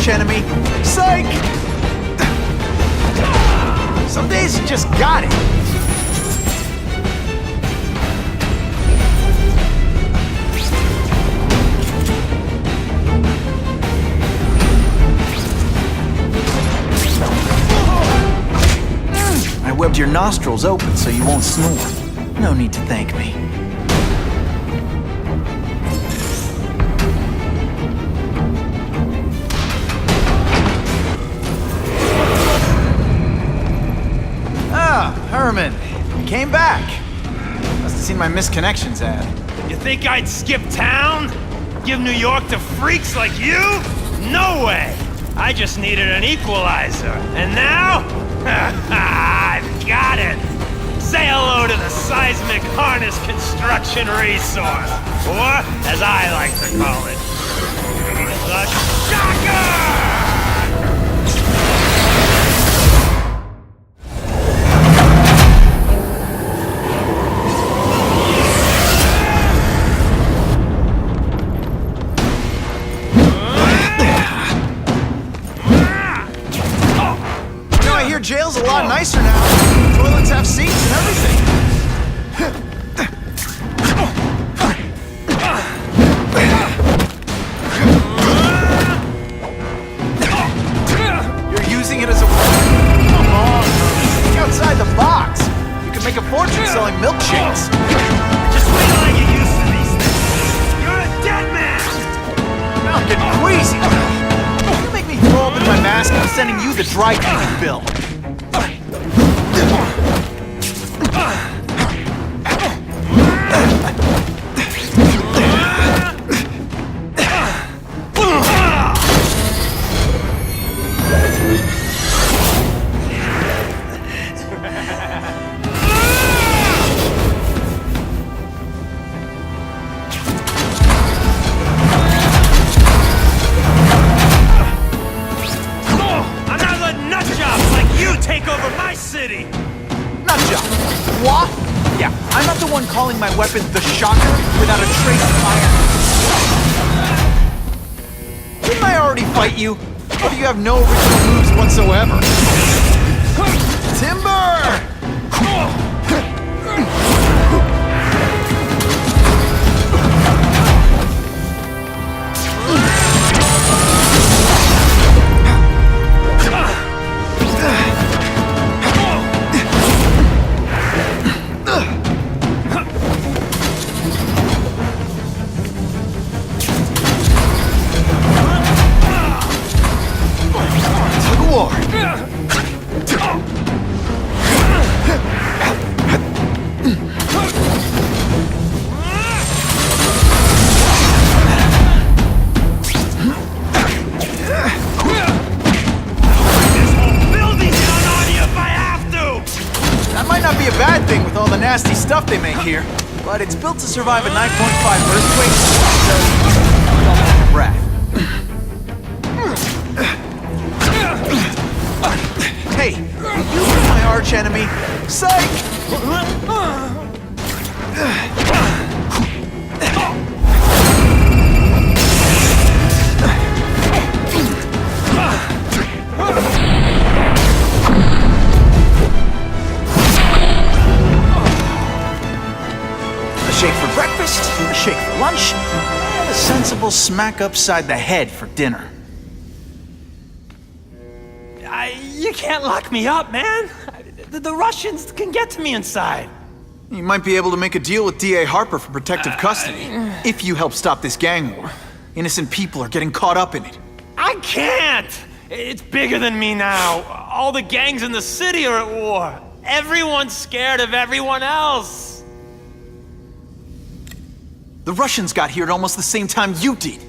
archenemy. Psych! Some days you just got it. I webbed your nostrils open so you won't snore. No need to thank me. Herman, you came back. Must have seen my missed connections ad. You think I'd skip town? Give New York to freaks like you? No way! I just needed an equalizer. And now? I've got it! Say hello to the seismic harness construction resource. Or, as I like to call it, the Shocker! Jail's a lot nicer now. Toilets have seats and everything. You're using it as a weapon? Come on, think outside the box. You could make a fortune selling milkshakes. Just wait till I get used to these things. You're a dead man! Now I'm getting queasy. You make me throw open my mask and I'm sending you the dry cleaning bill. Calling my weapon the Shocker without a trace of iron. Didn't I already fight you? Or do you have no original moves whatsoever? Timber! Nasty stuff they make here, but it's built to survive a 9.5 earthquake, so don't hold your breath. Hey, you are my arch enemy. Psych! A shake for breakfast, a shake for lunch, and a sensible smack upside the head for dinner. You can't lock me up, man. The Russians can get to me inside. You might be able to make a deal with D.A. Harper for protective custody, if you help stop this gang war. Innocent people are getting caught up in it. I can't! It's bigger than me now. All the gangs in the city are at war. Everyone's scared of everyone else. The Russians got here at almost the same time you did.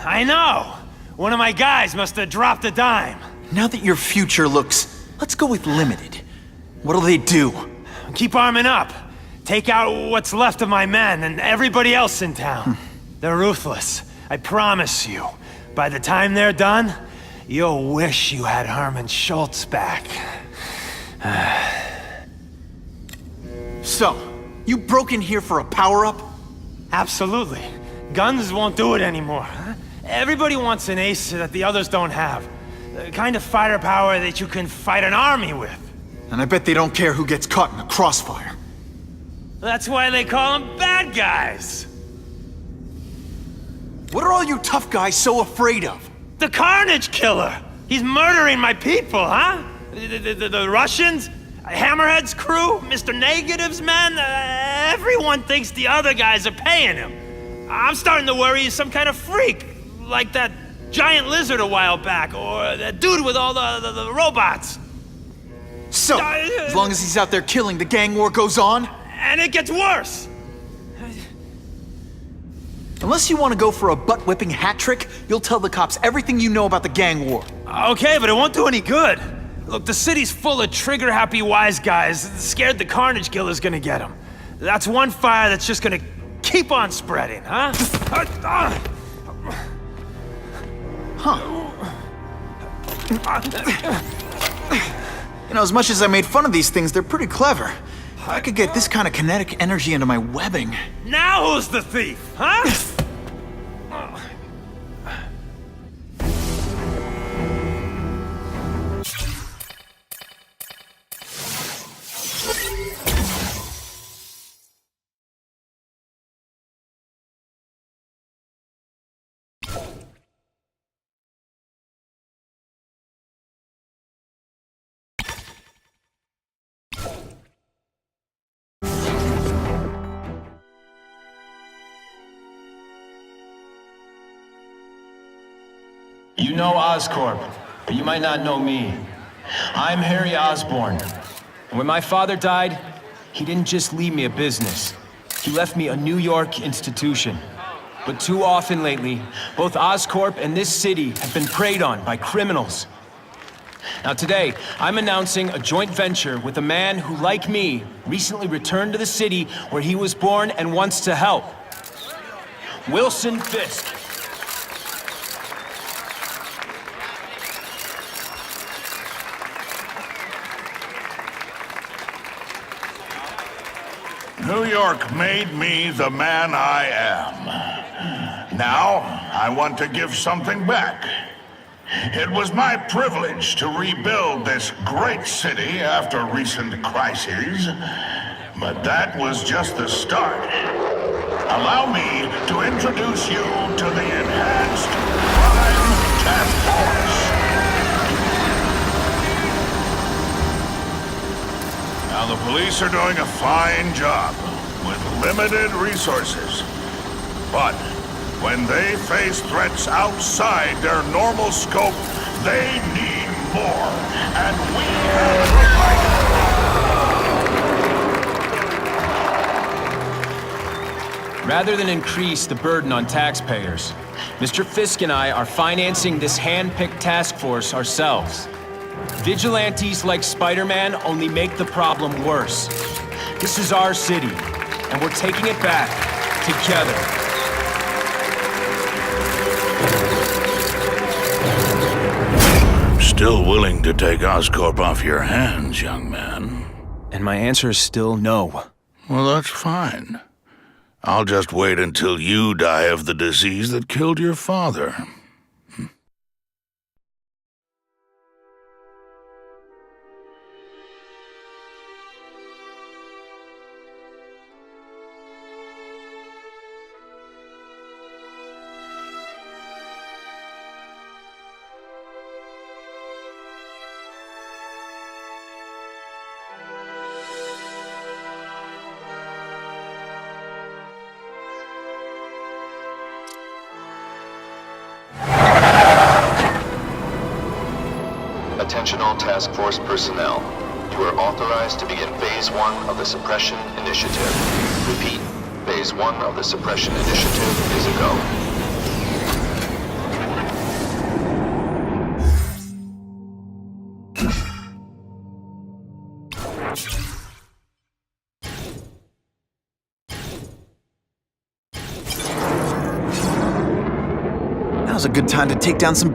I know. One of my guys must have dropped a dime. Now that your future looks, let's go with limited. What'll they do? Keep arming up. Take out what's left of my men and everybody else in town. They're ruthless. I promise you. By the time they're done, you'll wish you had Herman Schultz back. So, you broke in here for a power-up? Absolutely. Guns won't do it anymore. Everybody wants an ace that the others don't have. The kind of fighter power that you can fight an army with. And I bet they don't care who gets caught in the crossfire. That's why they call them bad guys. What are all you tough guys so afraid of? The Carnage Killer! He's murdering my people, huh? The Russians? Hammerhead's crew? Mr. Negative's men? Everyone thinks the other guys are paying him. I'm starting to worry he's some kind of freak. Like that giant lizard a while back, or that dude with all the robots. So, as long as he's out there killing, the gang war goes on? And it gets worse! Unless you want to go for a butt-whipping hat trick, you'll tell the cops everything you know about the gang war. Okay, but it won't do any good. Look, the city's full of trigger-happy wise guys scared the Carnage Killer's gonna get them. That's one fire that's just gonna keep on spreading, huh? You know, as much as I made fun of these things, they're pretty clever. If I could get this kind of kinetic energy into my webbing... Now who's the thief, huh? You know Oscorp, but you might not know me. I'm Harry Osborn. And when my father died, he didn't just leave me a business. He left me a New York institution. But too often lately, both Oscorp and this city have been preyed on by criminals. Now today, I'm announcing a joint venture with a man who, like me, recently returned to the city where he was born and wants to help. Wilson Fisk. New York made me the man I am. Now, I want to give something back. It was my privilege to rebuild this great city after recent crises, but that was just the start. Allow me to introduce you to the Enhanced Crime Task Force. Now, the police are doing a fine job with limited resources. But when they face threats outside their normal scope, they need more. And we have provided. Rather than increase the burden on taxpayers, Mr. Fisk and I are financing this hand-picked task force ourselves. Vigilantes like Spider-Man only make the problem worse. This is our city, and we're taking it back together. I'm still willing to take Oscorp off your hands, young man. And my answer is still no. Well, that's fine. I'll just wait until you die of the disease that killed your father. Attention all task force personnel. You are authorized to begin Phase 1 of the Suppression Initiative. Repeat, Phase 1 of the Suppression Initiative is a go. Now's a good time to take down some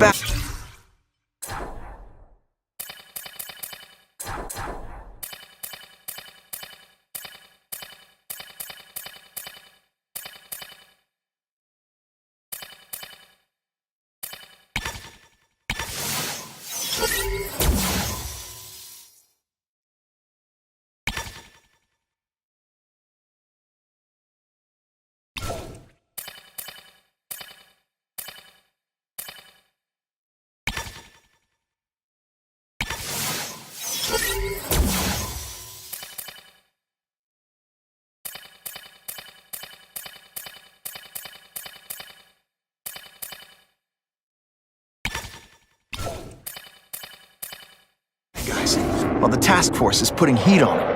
while the task force is putting heat on him.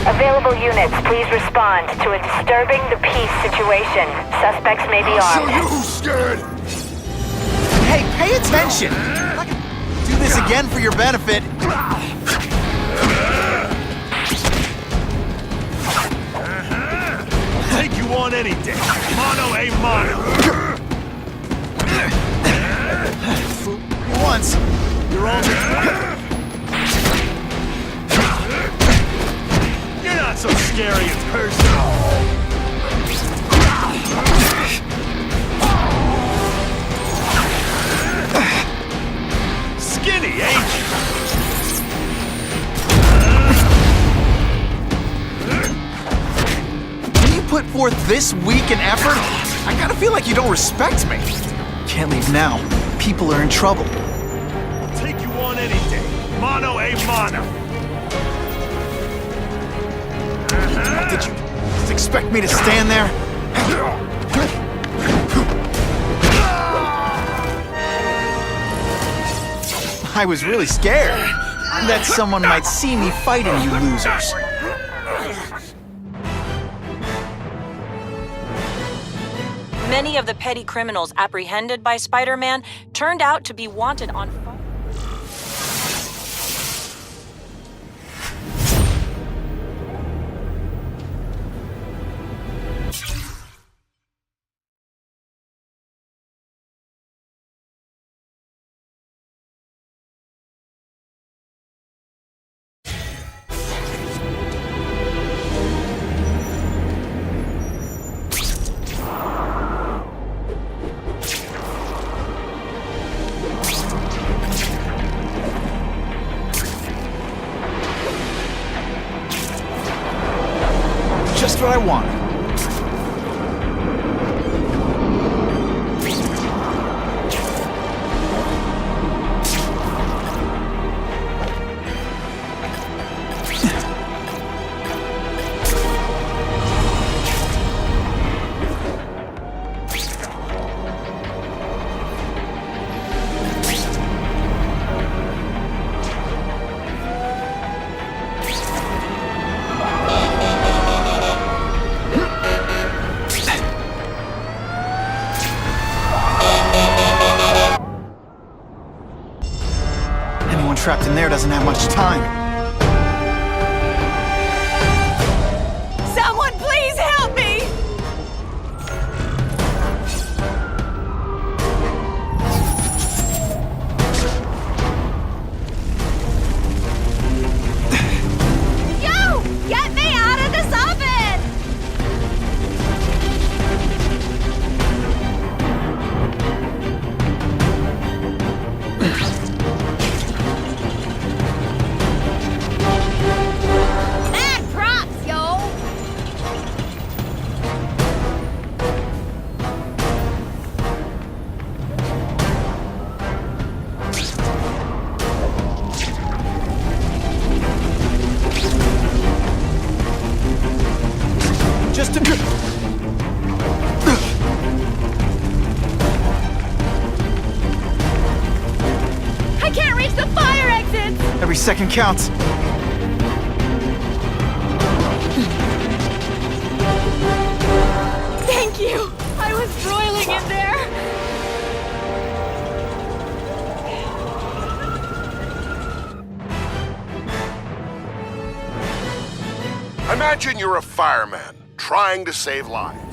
Available units, please respond to a disturbing the peace situation. Suspects may be armed. who's scared? Hey, pay attention! Do this again for your benefit. Take you on any day. Mono a mono. Once, you're all... You're not so scary in person. Skinny, ain't you? When you put forth this week an effort, I gotta feel like you don't respect me. Can't leave now. People are in trouble. I'll take you on any day. Mono a mono. Did you just expect me to stand there? I was really scared that someone might see me fighting you losers. Many of the petty criminals apprehended by Spider-Man turned out to be wanted on... Just what I wanted. Anyone trapped in there doesn't have much time. Someone please help me! Yo! Get me out of this oven! Mad props, yo! Just to... I can't reach the fire exits! Every second counts. Thank you! I was broiling in there! Imagine you're a fireman trying to save lives.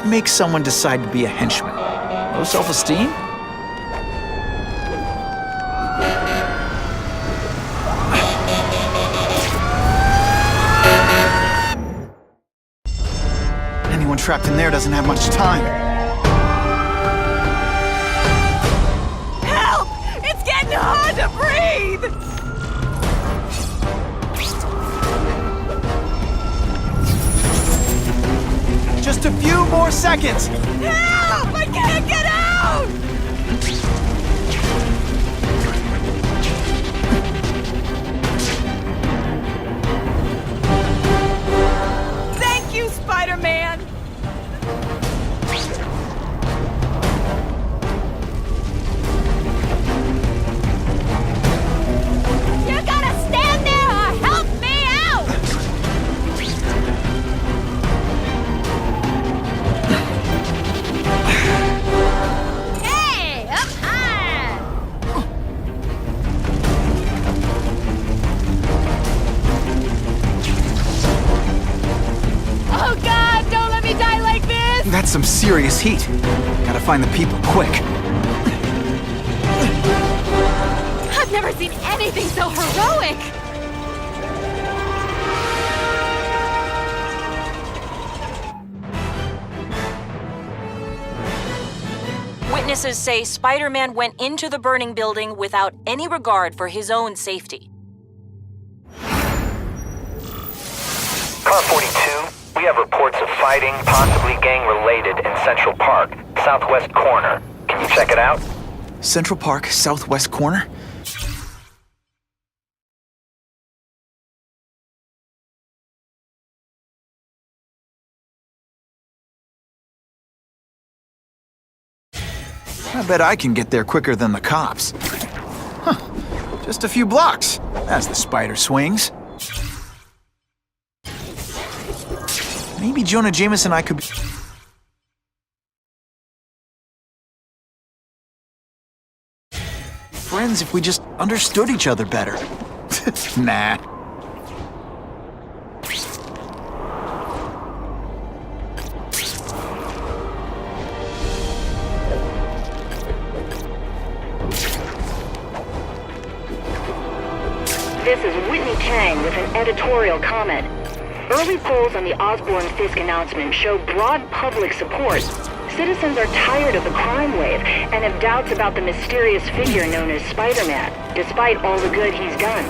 makes someone decide to be a henchman? Low self-esteem? Anyone trapped in there doesn't have much time. Help! It's getting hard to breathe! Just a few more seconds! Help! I can't get out! Thank you, Spider-Man! You gotta stand there or help me out! Hey, up high! Oh God, don't let me die like this! That's some serious heat. Gotta find the people quick. I've never seen anything so heroic! Witnesses say Spider-Man went into the burning building without any regard for his own safety. Car 42, we have reports of fighting, possibly gang-related, in Central Park, southwest corner. Can you check it out? Central Park, southwest corner? I bet I can get there quicker than the cops. Huh. Just a few blocks, as the spider swings. Maybe Jonah Jameson and I could be friends if we just understood each other better. Nah. This is Whitney Chang with an editorial comment. Early polls on the Osborn-Fisk announcement show broad public support. Citizens are tired of the crime wave and have doubts about the mysterious figure known as Spider-Man, despite all the good he's done.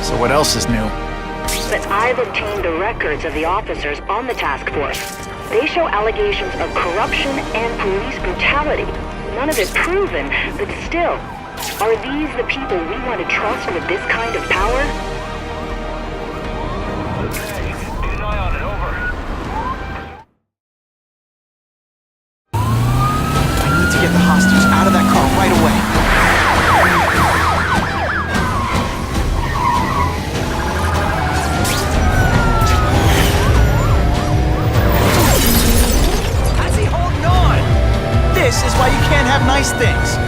So what else is new? But I've obtained the records of the officers on the task force. They show allegations of corruption and police brutality. None of it proven, but still, are these the people we want to trust with this kind of power? Keep an eye on it, over. I need to get the hostage out of that car right away. How's he holding on? This is why you can't have nice things.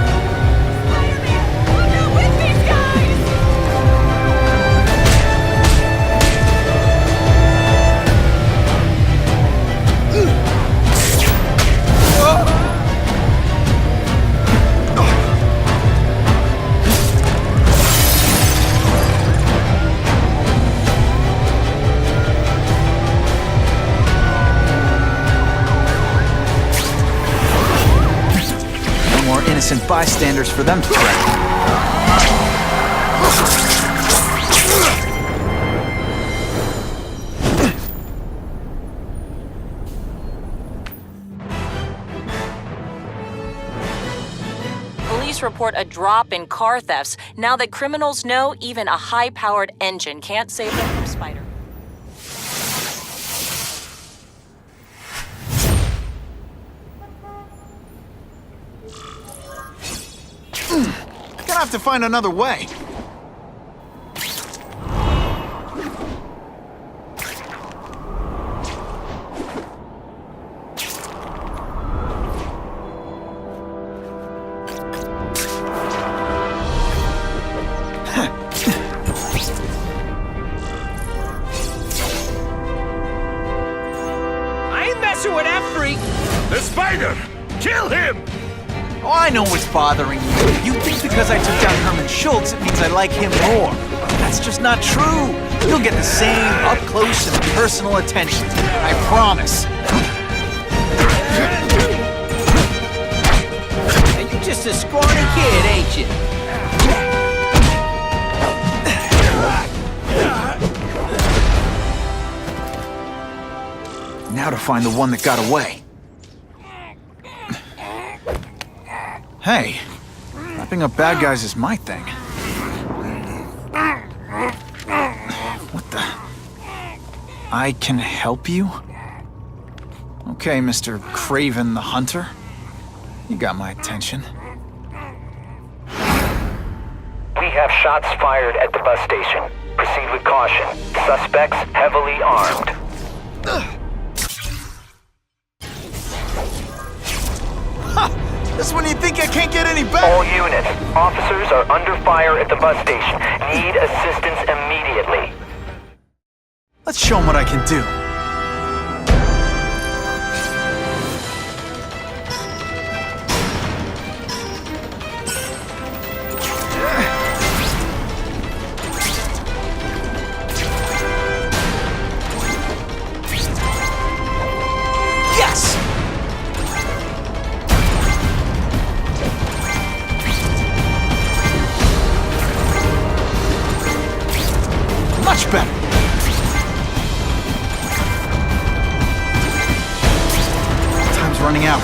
Innocent bystanders for them to threaten. Police report a drop in car thefts now that criminals know even a high-powered engine can't save them from Spider. Gonna have to find another way. I ain't messing with spider! Kill him! Oh, I know what's bothering you. You think because I took down Herman Schultz, it means I like him more. That's just not true. You'll get the same up-close and personal attention. I promise. And you're just a scrawny kid, ain't you? Now to find the one that got away. Hey, wrapping up bad guys is my thing. What the? I can help you? Okay, Mr. Craven the Hunter. You got my attention. We have shots fired at the bus station. Proceed with caution. Suspects heavily armed. This one you think I can't get any better? All units, officers are under fire at the bus station. Need assistance immediately. Let's show them what I can do. Yes! Much better. Time's running out.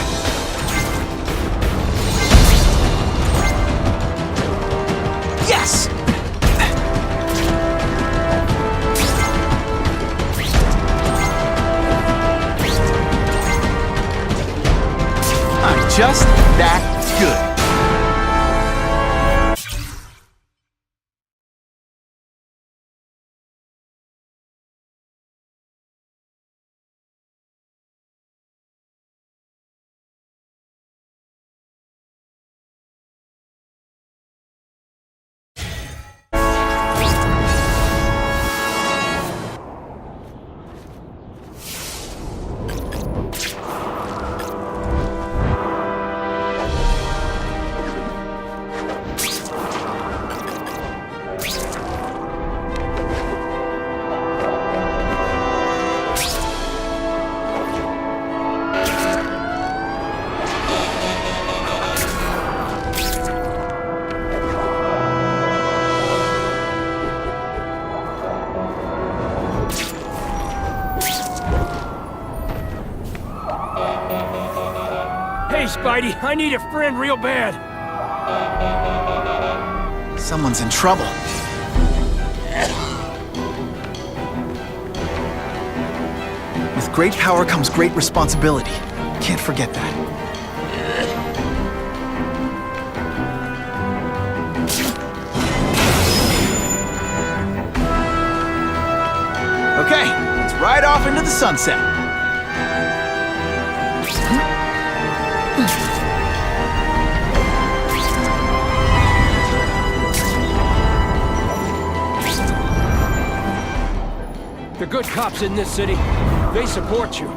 Yes! I'm just that good. Hey, Spidey, I need a friend real bad. Someone's in trouble. With great power comes great responsibility. Can't forget that. Okay, let's ride off into the sunset. The good cops in this city, they support you.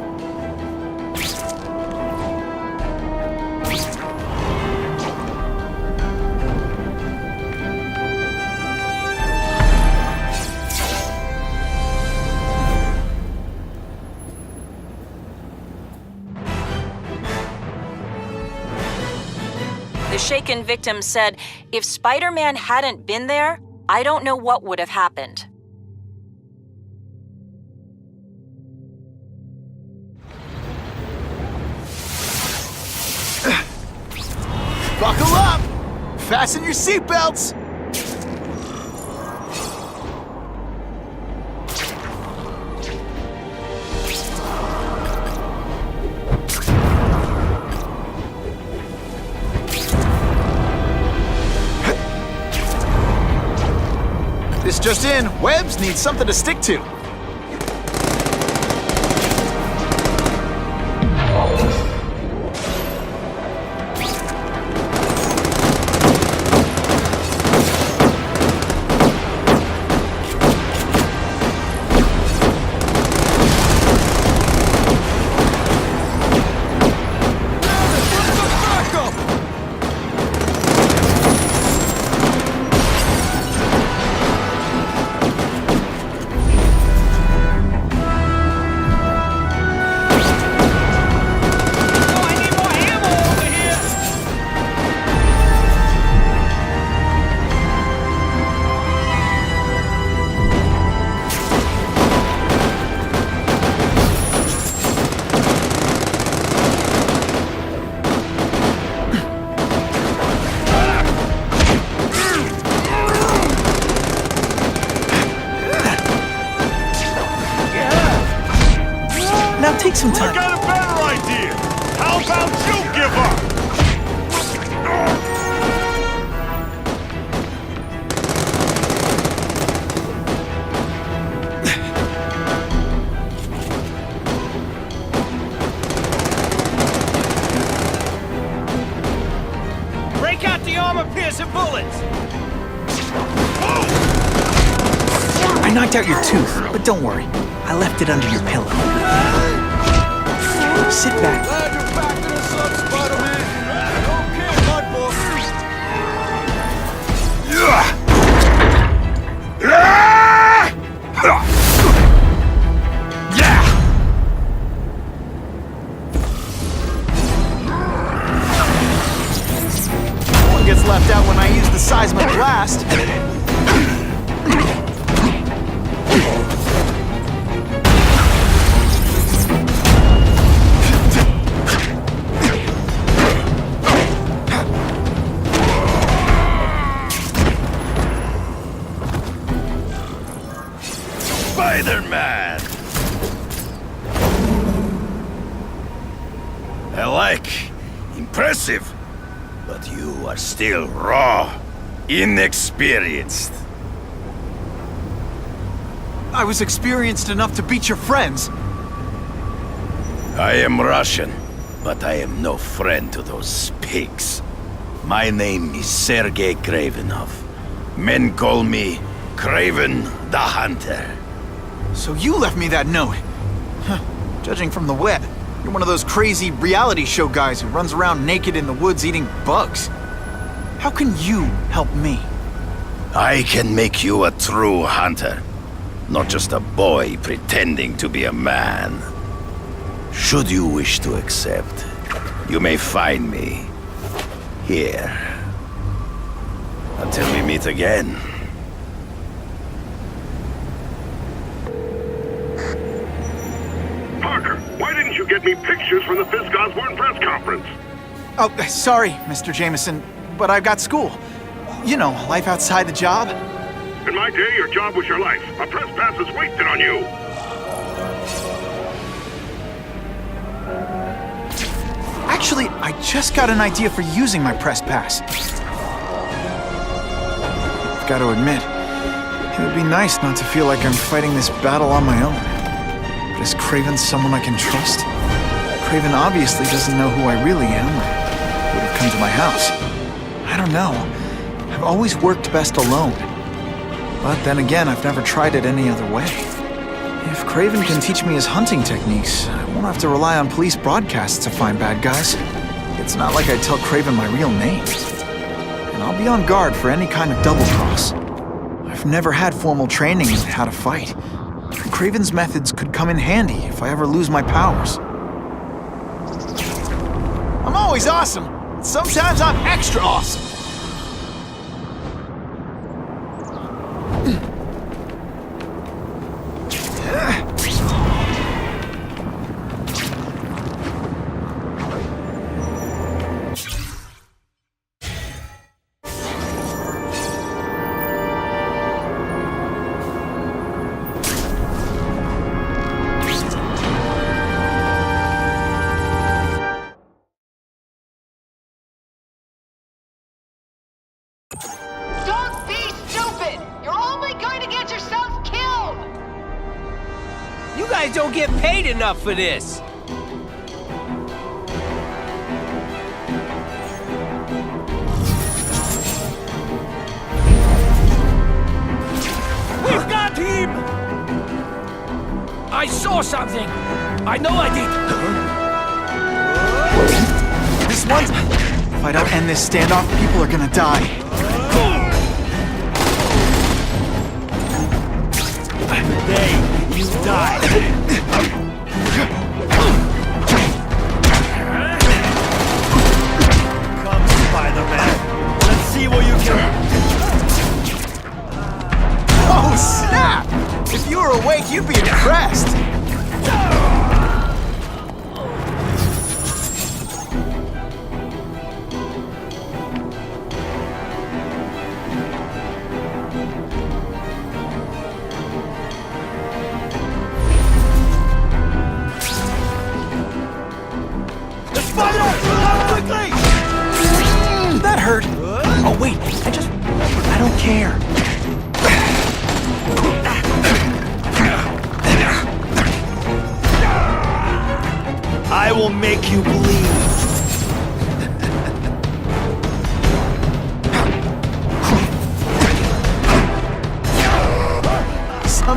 The shaken victim said, if Spider-Man hadn't been there, I don't know what would have happened. Buckle up! Fasten your seatbelts! This just in, Webbs needs something to stick to. armor-piercing bullets! I knocked out your tooth, but don't worry. I left it under your pillow. Sit back. Glad you're back to the sun, Spider-Man! Okay, Mudbull. No one gets left out when I use the seismic blast. Spider-Man! I like. Impressive. But you are still raw. Inexperienced. I was experienced enough to beat your friends. I am Russian, but I am no friend to those pigs. My name is Sergei Kravenov. Men call me Kraven the Hunter. So you left me that note. Huh. Judging from the web, you're one of those crazy reality show guys who runs around naked in the woods eating bugs. How can you help me? I can make you a true hunter, not just a boy pretending to be a man. Should you wish to accept, you may find me here. Until we meet again. Parker, why didn't you get me pictures from the Fisk Osborn press conference? Oh, sorry, Mr. Jameson, but I've got school. You know, life outside the job. In my day, your job was your life. A press pass is wasted on you. Actually, I just got an idea for using my press pass. I've got to admit, it would be nice not to feel like I'm fighting this battle on my own. But is Kraven someone I can trust? Kraven obviously doesn't know who I really am, or would have come to my house. I don't know. I've always worked best alone. But then again, I've never tried it any other way. If Kraven can teach me his hunting techniques, I won't have to rely on police broadcasts to find bad guys. It's not like I'd tell Kraven my real name. And I'll be on guard for any kind of double-cross. I've never had formal training in how to fight. Kraven's methods could come in handy if I ever lose my powers. I'm always awesome. Sometimes I'm extra awesome. Don't be stupid! You're only going to get yourself killed! You guys don't get paid enough for this! We've got him! I saw something! I know I did! This one's... If I don't end this standoff, people are gonna die. Today, you die. Come, Spider-Man. Let's see what you can... Oh, snap! If you were awake, you'd be impressed. That hurt. Oh, wait. I don't care. I will make you bleed.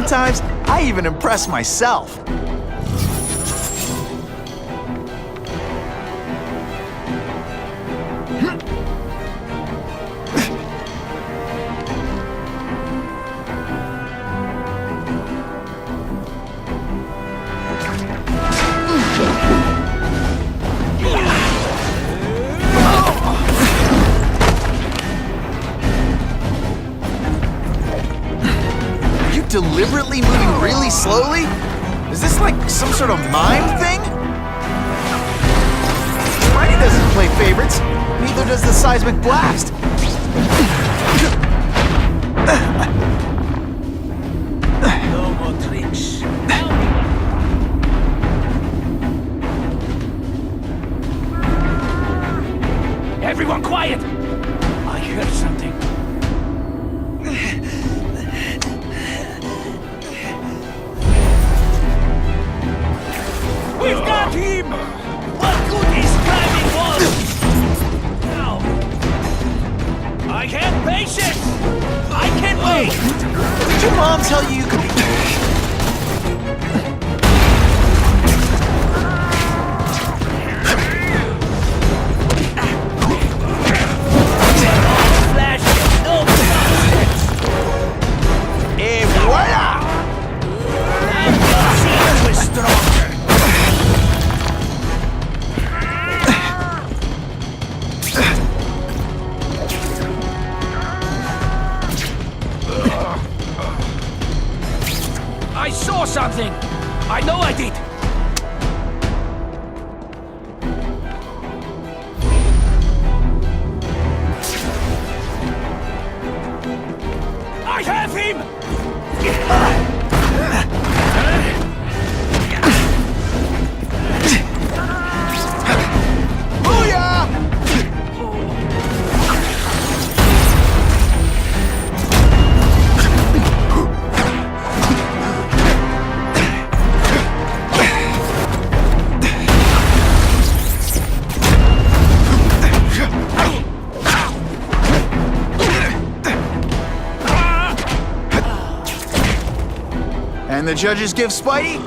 sometimes I even impress myself. Deliberately moving really slowly? Is this like some sort of mime thing? Spidey doesn't play favorites, neither does the seismic blast. No more tricks. Everyone quiet! I heard something. We've got him! What good is climbing walls? Now! I have patience! I can wait! Did your mom tell you you could be... Flash, no nonsense! Et voila! Now you'll see who is stronger! I saw something! I know I did! I have him! Booyah! And the judges give Spidey?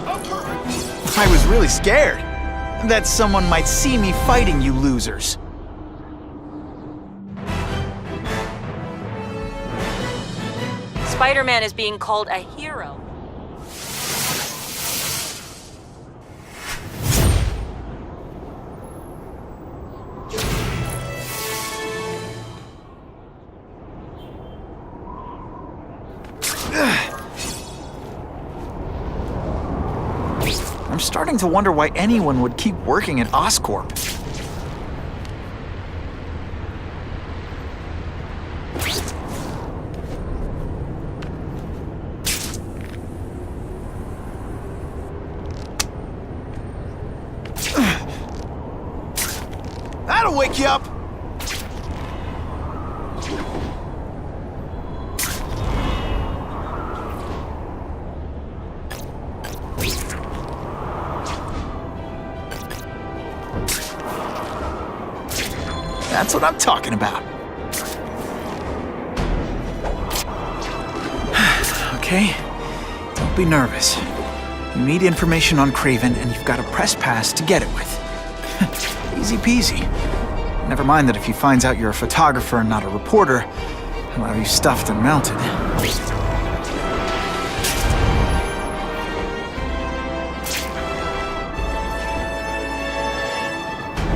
I was really scared that someone might see me fighting you losers. Spider-Man is being called a hero. I'm starting to wonder why anyone would keep working at Oscorp. That'll wake you up! That's what I'm talking about. Okay, don't be nervous. You need information on Kraven, and you've got a press pass to get it with. Easy peasy. Never mind that if he finds out you're a photographer and not a reporter, he'll have you stuffed and mounted.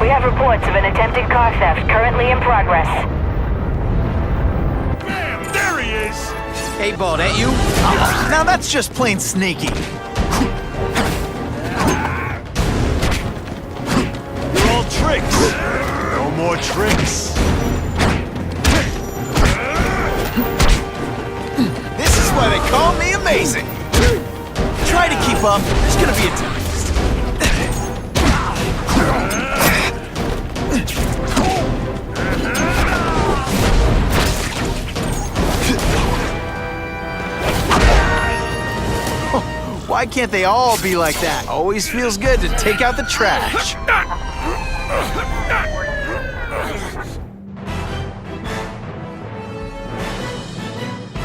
We have reports of an attempted car theft currently in progress. Bam! There he is! Hey, Ball, that you? Oh, now that's just plain sneaky. They're all tricks! No more tricks! This is why they call me amazing. Try to keep up. There's gonna be a time. Why can't they all be like that? Always feels good to take out the trash.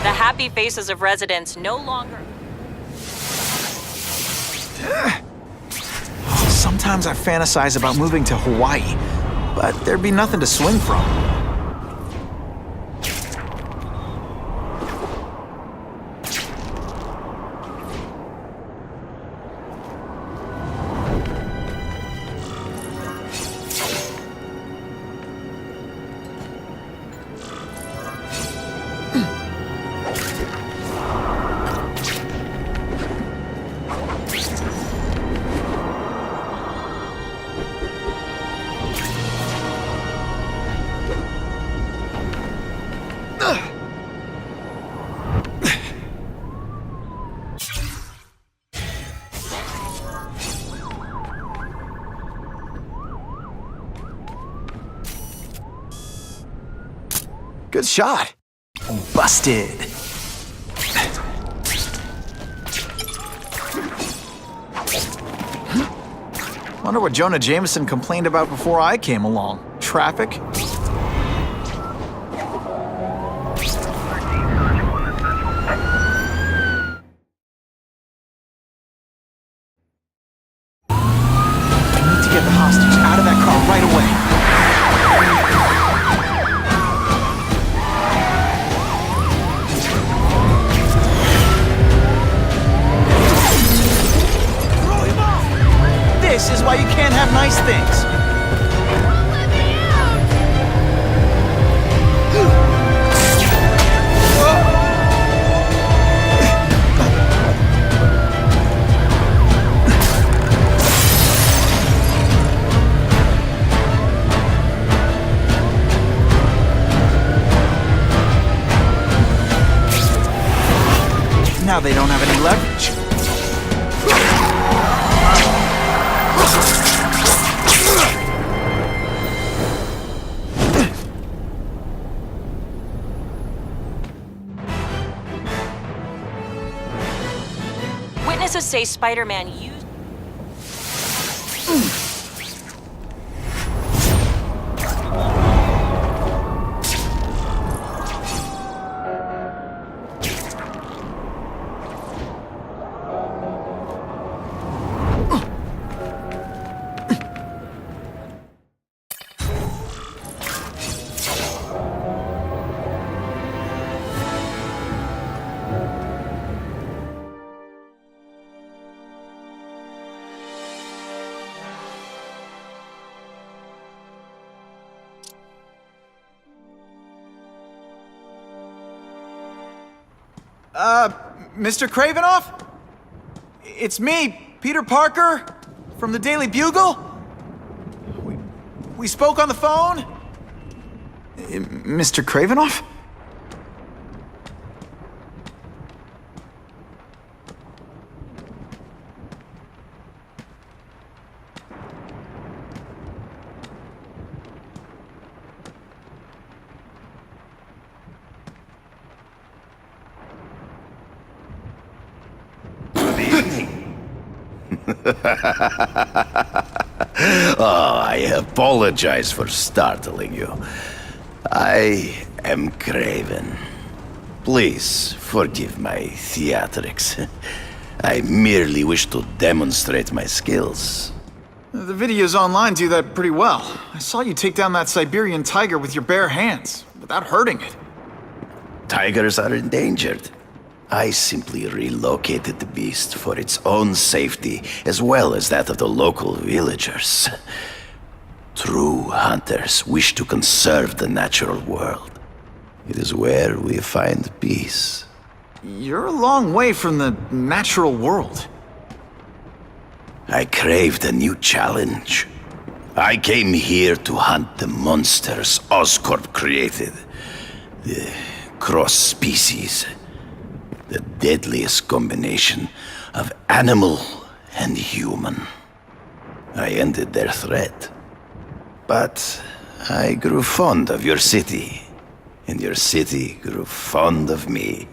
The happy faces of residents no longer... Sometimes I fantasize about moving to Hawaii, but there'd be nothing to swing from. Good shot. Busted. Wonder what Jonah Jameson complained about before I came along. Traffic? I need to get the hostage out of that car right away. This is why you can't have nice things. Now they don't have any leverage. Witnesses say Spider-Man used... Mr. Kravinoff? It's me, Peter Parker, from the Daily Bugle. We spoke on the phone? Mr. Kravinoff? Oh, I apologize for startling you. I am Kraven. Please forgive my theatrics. I merely wish to demonstrate my skills. The videos online do that pretty well. I saw you take down that Siberian tiger with your bare hands, without hurting it. Tigers are endangered. I simply relocated the beast for its own safety, as well as that of the local villagers. True hunters wish to conserve the natural world. It is where we find peace. You're a long way from the natural world. I craved a new challenge. I came here to hunt the monsters Oscorp created. The cross-species. The deadliest combination of animal and human. I ended their threat. But I grew fond of your city. And your city grew fond of me.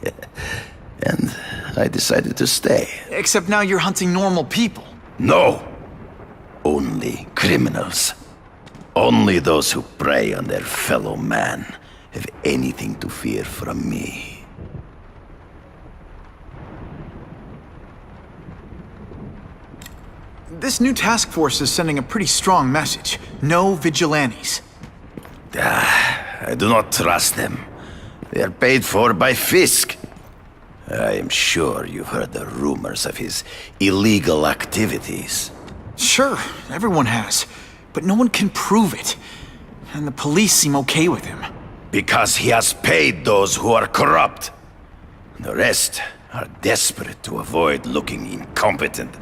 And I decided to stay. Except now you're hunting normal people. No! Only criminals. Only those who prey on their fellow man have anything to fear from me. this new task force is sending a pretty strong message. No vigilantes. I do not trust them. They are paid for by Fisk. I am sure you've heard the rumors of his illegal activities. Sure, everyone has. But no one can prove it. And the police seem okay with him. Because he has paid those who are corrupt. The rest are desperate to avoid looking incompetent.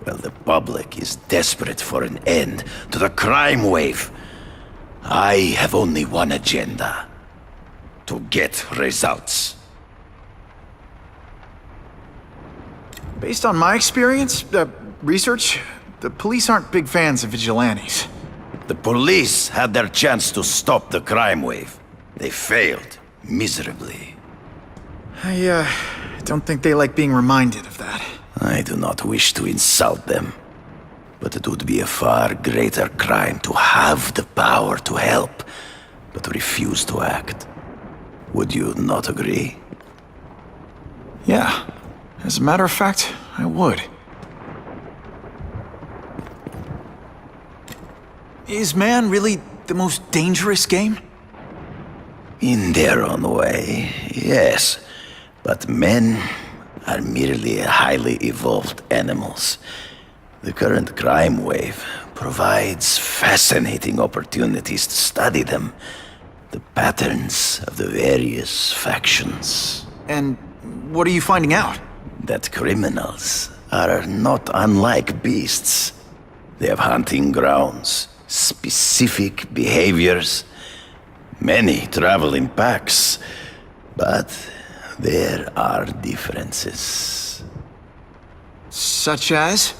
Well, the public is desperate for an end to the crime wave. I have only one agenda. To get results. Based on my experience, research, the police aren't big fans of vigilantes. The police had their chance to stop the crime wave. They failed miserably. I don't think they like being reminded of that. I do not wish to insult them, but it would be a far greater crime to have the power to help, but refuse to act. Would you not agree? Yeah. As a matter of fact, I would. Is man really the most dangerous game? In their own way, yes. But men are merely highly evolved animals. The current crime wave provides fascinating opportunities to study them. The patterns of the various factions. And what are you finding out? That criminals are not unlike beasts. They have hunting grounds, specific behaviors. Many travel in packs, but there are differences. Such as?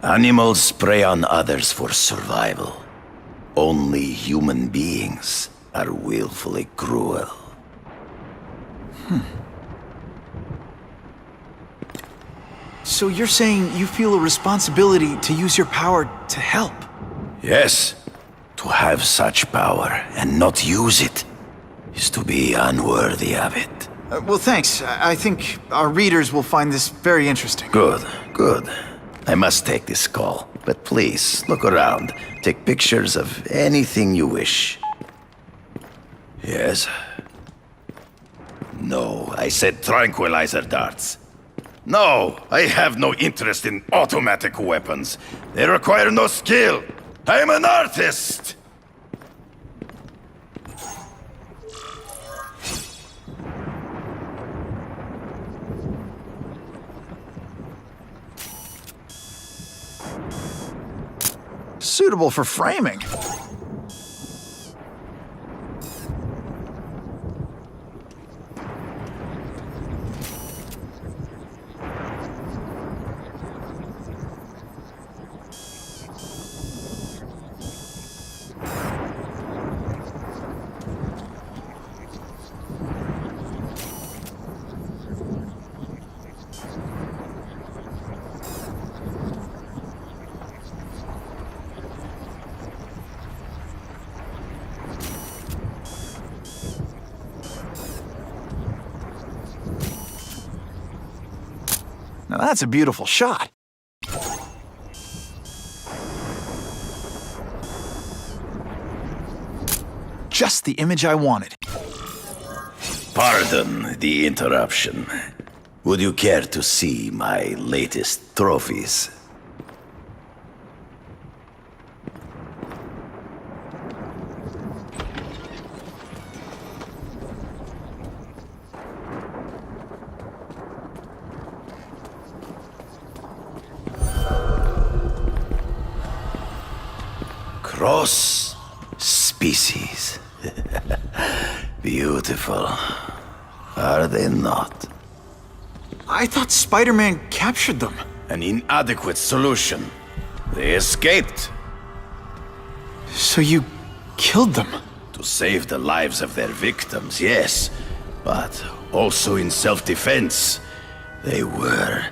Animals prey on others for survival. Only human beings are willfully cruel. So you're saying you feel a responsibility to use your power to help? Yes. To have such power and not use it is to be unworthy of it. Well, thanks. I think our readers will find this very interesting. Good, good. I must take this call, but please, look around. Take pictures of anything you wish. Yes? No, I said tranquilizer darts. No, I have no interest in automatic weapons. They require no skill. I am an artist! Suitable for framing. Now that's a beautiful shot. Just the image I wanted. Pardon the interruption. Would you care to see my latest trophies? Cross species. Beautiful. Are they not? I thought Spider-Man captured them. An inadequate solution. They escaped. So you killed them? To save the lives of their victims, yes. But also in self-defense. They were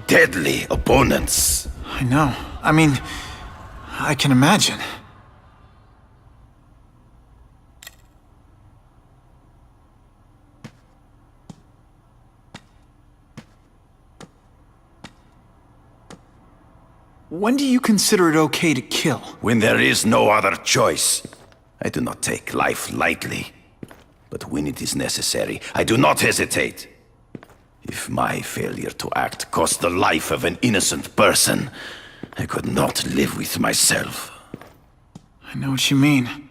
deadly opponents. I know. I mean, I can imagine. When do you consider it okay to kill? When there is no other choice. I do not take life lightly. But when it is necessary, I do not hesitate. If my failure to act cost the life of an innocent person, I could not live with myself. I know what you mean.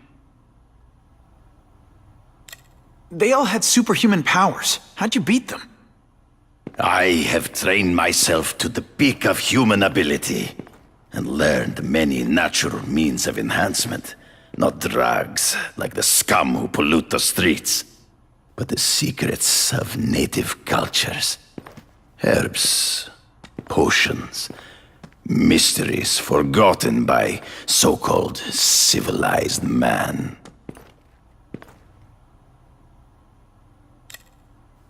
They all had superhuman powers. How'd you beat them? I have trained myself to the peak of human ability and learned many natural means of enhancement. Not drugs, like the scum who pollute the streets, but the secrets of native cultures. Herbs, potions, mysteries forgotten by so-called civilized man.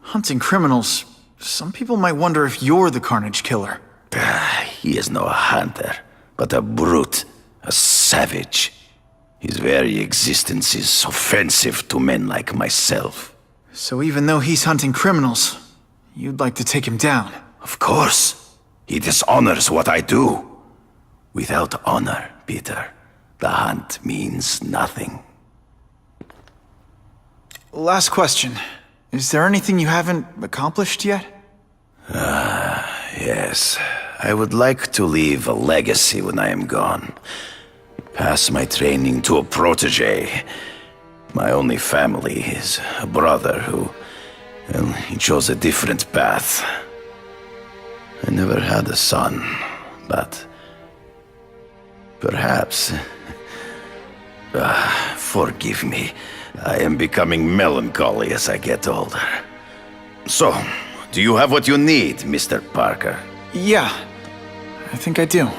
Hunting criminals, some people might wonder if you're the Carnage Killer. He is no hunter, but a brute, a savage. His very existence is offensive to men like myself. So even though he's hunting criminals, you'd like to take him down? Of course. He dishonors what I do. Without honor, Peter, the hunt means nothing. Last question. Is there anything you haven't accomplished yet? Yes. I would like to leave a legacy when I am gone. Pass my training to a protege. My only family is a brother who, well, he chose a different path. I never had a son, but perhaps... forgive me. I am becoming melancholy as I get older. So, do you have what you need, Mr. Parker? Yeah, I think I do.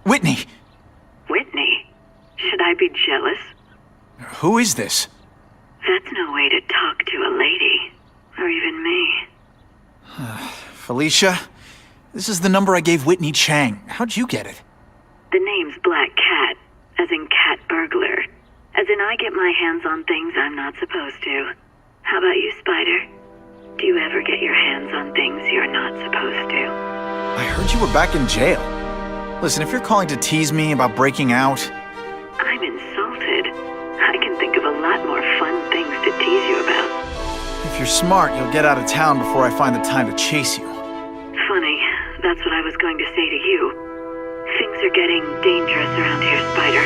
Whitney! Whitney? Should I be jealous? Who is this? That's no way to talk to a lady. Or even me. Felicia? This is the number I gave Whitney Chang. How'd you get it? The name's Black Cat, as in cat burglar. As in I get my hands on things I'm not supposed to. How about you, Spider? Do you ever get your hands on things you're not supposed to? I heard you were back in jail. Listen, if you're calling to tease me about breaking out... I'm insulted. I can think of a lot more fun things to tease you about. If you're smart, you'll get out of town before I find the time to chase you. Funny, that's what I was going to say to you. Things are getting dangerous around here, Spider.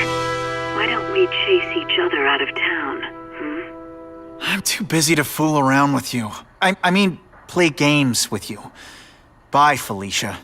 Why don't we chase each other out of town, I'm too busy to fool around with you. I mean, play games with you. Bye, Felicia.